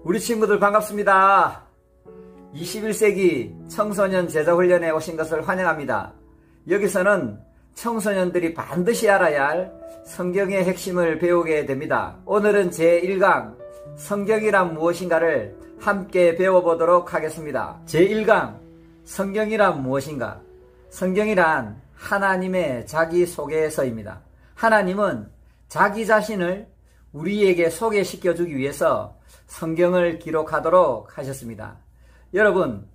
우리 친구들 반갑습니다. 21세기 청소년 제자훈련에 오신 것을 환영합니다. 여기서는 청소년들이 반드시 알아야 할 성경의 핵심을 배우게 됩니다. 오늘은 제1강 성경이란 무엇인가를 함께 배워보도록 하겠습니다. 제1강 성경이란 무엇인가? 성경이란 하나님의 자기소개서입니다. 하나님은 자기 자신을 우리에게 소개시켜주기 위해서 성경을 기록하도록 하셨습니다. 여러분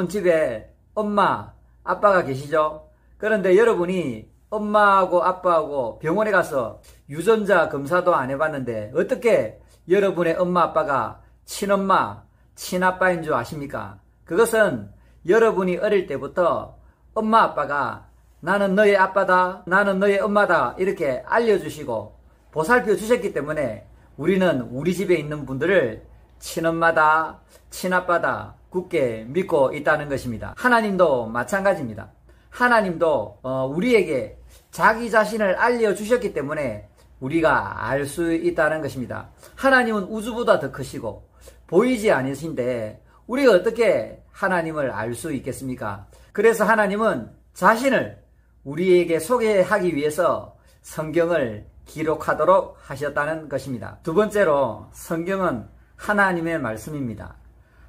집에 엄마, 아빠가 계시죠? 그런데 여러분이 엄마하고 아빠하고 병원에 가서 유전자 검사도 안 해봤는데 어떻게 여러분의 엄마, 아빠가 친엄마, 친아빠인 줄 아십니까? 그것은 여러분이 어릴 때부터 엄마, 아빠가 나는 너의 아빠다, 나는 너의 엄마다 이렇게 알려주시고 보살펴 주셨기 때문에 우리는 우리 집에 있는 분들을 친엄마다, 친아빠다 굳게 믿고 있다는 것입니다. 하나님도 마찬가지입니다. 하나님도 우리에게 자기 자신을 알려주셨기 때문에 우리가 알 수 있다는 것입니다. 하나님은 우주보다 더 크시고 보이지 않으신데 우리가 어떻게 하나님을 알 수 있겠습니까? 그래서 하나님은 자신을 우리에게 소개하기 위해서 성경을 기록하도록 하셨다는 것입니다. 두 번째로 성경은 하나님의 말씀입니다.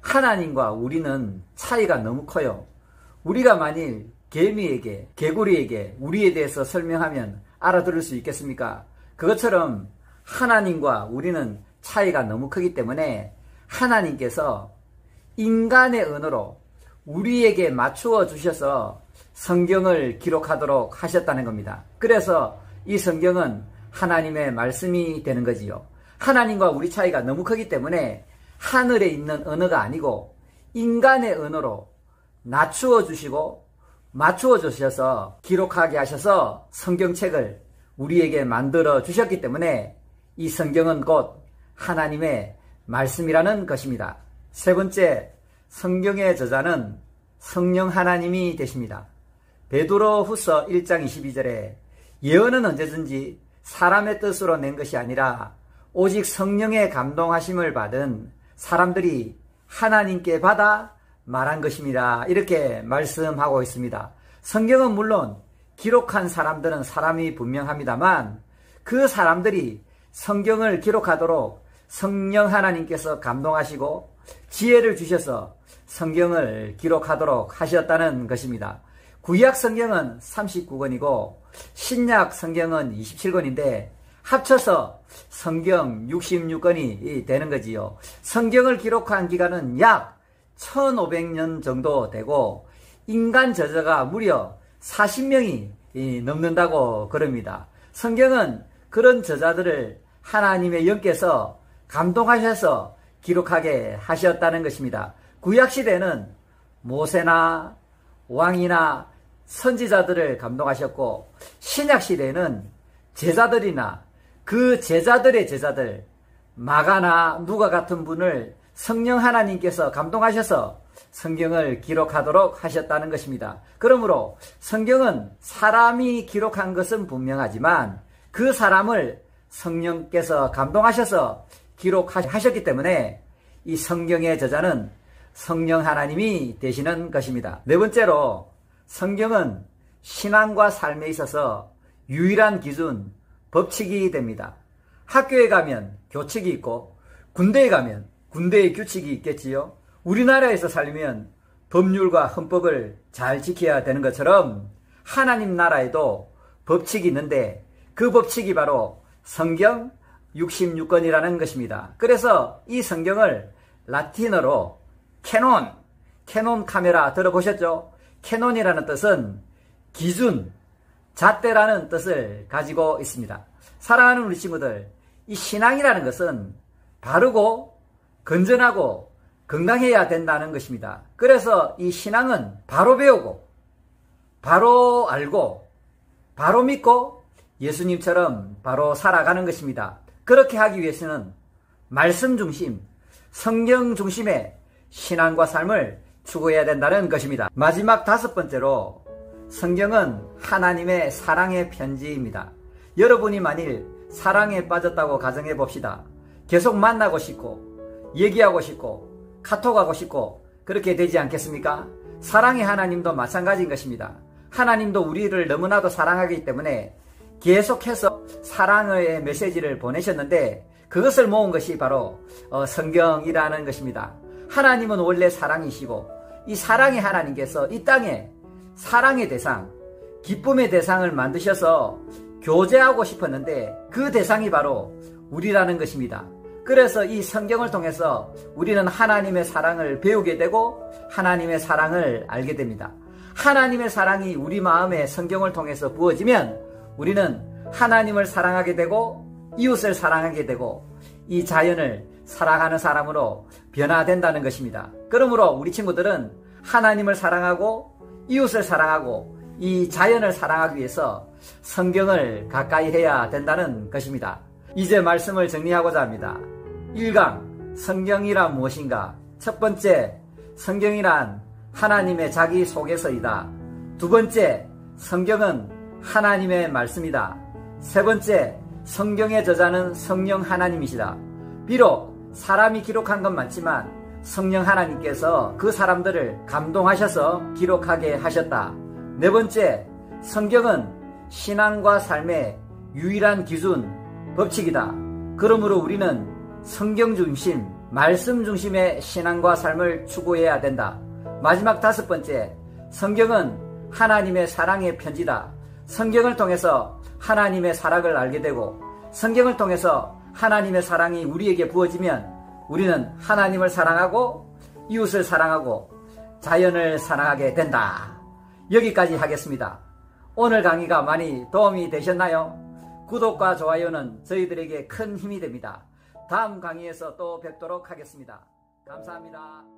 하나님과 우리는 차이가 너무 커요. 우리가 만일 개미에게, 개구리에게 우리에 대해서 설명하면 알아들을 수 있겠습니까? 그것처럼 하나님과 우리는 차이가 너무 크기 때문에 하나님께서 인간의 언어로 우리에게 맞추어 주셔서 성경을 기록하도록 하셨다는 겁니다. 그래서 이 성경은 하나님의 말씀이 되는 거지요. 하나님과 우리 차이가 너무 크기 때문에 하늘에 있는 언어가 아니고 인간의 언어로 낮추어 주시고 맞추어 주셔서 기록하게 하셔서 성경책을 우리에게 만들어 주셨기 때문에 이 성경은 곧 하나님의 말씀이라는 것입니다. 세 번째, 성경의 저자는 성령 하나님이 되십니다. 베드로후서 1장 22절에 예언은 언제든지 사람의 뜻으로 낸 것이 아니라 오직 성령의 감동하심을 받은 사람들이 하나님께 받아 말한 것입니다. 이렇게 말씀하고 있습니다. 성경은 물론 기록한 사람들은 사람이 분명합니다만 그 사람들이 성경을 기록하도록 성령 하나님께서 감동하시고 지혜를 주셔서 성경을 기록하도록 하셨다는 것입니다. 구약 성경은 39권이고 신약 성경은 27권인데 합쳐서 성경 66권이 되는 거지요. 성경을 기록한 기간은 약 1500년 정도 되고 인간 저자가 무려 40명이 넘는다고 그럽니다. 성경은 그런 저자들을 하나님의 영께서 감동하셔서 기록하게 하셨다는 것입니다. 구약시대는 모세나 왕이나 선지자들을 감동하셨고 신약시대에는 제자들이나 그 제자들의 제자들 마가나 누가 같은 분을 성령 하나님께서 감동하셔서 성경을 기록하도록 하셨다는 것입니다. 그러므로 성경은 사람이 기록한 것은 분명하지만 그 사람을 성령께서 감동하셔서 기록하셨기 때문에 이 성경의 저자는 성령 하나님이 되시는 것입니다. 네 번째로 성경은 신앙과 삶에 있어서 유일한 기준, 법칙이 됩니다. 학교에 가면 교칙이 있고 군대에 가면 군대의 규칙이 있겠지요. 우리나라에서 살면 법률과 헌법을 잘 지켜야 되는 것처럼 하나님 나라에도 법칙이 있는데 그 법칙이 바로 성경 66권이라는 것입니다. 그래서 이 성경을 라틴어로 캐논 카메라 들어보셨죠? 캐논이라는 뜻은 기준, 잣대라는 뜻을 가지고 있습니다. 사랑하는 우리 친구들, 이 신앙이라는 것은 바르고 건전하고 건강해야 된다는 것입니다. 그래서 이 신앙은 바로 배우고 바로 알고 바로 믿고 예수님처럼 바로 살아가는 것입니다. 그렇게 하기 위해서는 말씀 중심, 성경 중심의 신앙과 삶을 추구해야 된다는 것입니다. 마지막 다섯 번째로 성경은 하나님의 사랑의 편지입니다. 여러분이 만일 사랑에 빠졌다고 가정해 봅시다. 계속 만나고 싶고 얘기하고 싶고 카톡하고 싶고 그렇게 되지 않겠습니까? 사랑의 하나님도 마찬가지인 것입니다. 하나님도 우리를 너무나도 사랑하기 때문에 계속해서 사랑의 메시지를 보내셨는데 그것을 모은 것이 바로 성경이라는 것입니다. 하나님은 원래 사랑이시고 이 사랑의 하나님께서 이 땅에 사랑의 대상, 기쁨의 대상을 만드셔서 교제하고 싶었는데 그 대상이 바로 우리라는 것입니다. 그래서 이 성경을 통해서 우리는 하나님의 사랑을 배우게 되고 하나님의 사랑을 알게 됩니다. 하나님의 사랑이 우리 마음에 성경을 통해서 부어지면 우리는 하나님을 사랑하게 되고 이웃을 사랑하게 되고 이 자연을 사랑하는 사람으로 변화된다는 것입니다. 그러므로 우리 친구들은 하나님을 사랑하고 이웃을 사랑하고 이 자연을 사랑하기 위해서 성경을 가까이 해야 된다는 것입니다. 이제 말씀을 정리하고자 합니다. 1강 성경이란 무엇인가? 첫 번째, 성경이란 하나님의 자기소개서이다. 두 번째, 성경은 하나님의 말씀이다. 세 번째, 성경의 저자는 성령 하나님이시다. 비록 사람이 기록한 건 많지만 성령 하나님께서 그 사람들을 감동하셔서 기록하게 하셨다. 네 번째, 성경은 신앙과 삶의 유일한 기준, 법칙이다. 그러므로 우리는 성경 중심, 말씀 중심의 신앙과 삶을 추구해야 된다. 마지막 다섯 번째, 성경은 하나님의 사랑의 편지다. 성경을 통해서 하나님의 사랑을 알게 되고 성경을 통해서 하나님의 사랑이 우리에게 부어지면 우리는 하나님을 사랑하고 이웃을 사랑하고 자연을 사랑하게 된다. 여기까지 하겠습니다. 오늘 강의가 많이 도움이 되셨나요? 구독과 좋아요는 저희들에게 큰 힘이 됩니다. 다음 강의에서 또 뵙도록 하겠습니다. 감사합니다.